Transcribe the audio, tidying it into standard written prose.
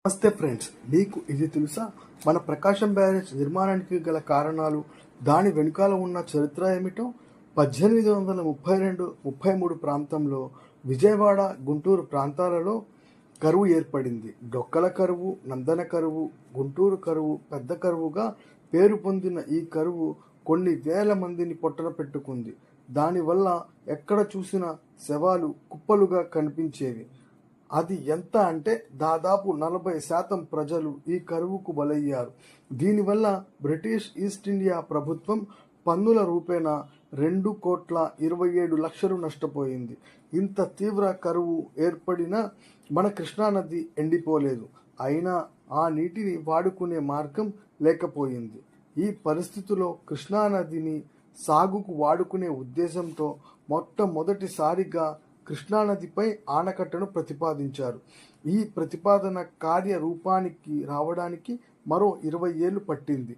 నమస్తే ఫ్రెండ్స్, మీకు ఇది తెలుసా? మన ప్రకాశం బ్యారేజ్ నిర్మాణానికి గల కారణాలు, దాని వెనుకాల ఉన్న చరిత్ర ఏమిటో? 1832-33 ప్రాంతంలో విజయవాడ, గుంటూరు ప్రాంతాలలో కరువు ఏర్పడింది. డొక్కల కరువు, నందన కరువు, గుంటూరు కరువు, పెద్ద కరువుగా పేరు పొందిన ఈ కరువు కొన్ని వేల మందిని పొట్టన పెట్టుకుంది. దానివల్ల ఎక్కడ చూసినా శవాలు కుప్పలుగా కనిపించేవి. అది ఎంత అంటే దాదాపు 40% ప్రజలు ఈ కరువుకు బలయ్యారు. దీనివల్ల బ్రిటిష్ ఈస్ట్ ఇండియా ప్రభుత్వం పన్నుల రూపేణా 2,27,00,000 నష్టపోయింది. ఇంత తీవ్ర కరువు ఏర్పడినా మన కృష్ణానది ఎండిపోలేదు. అయినా ఆ నీటిని వాడుకునే మార్గం లేకపోయింది. ఈ పరిస్థితిలో కృష్ణానదిని సాగుకు వాడుకునే ఉద్దేశంతో మొట్టమొదటిసారిగా కృష్ణానదిపై ఆనకట్టను ప్రతిపాదించారు. ఈ ప్రతిపాదన కార్యరూపానికి రావడానికి మరో 20 ఏళ్లు పట్టింది.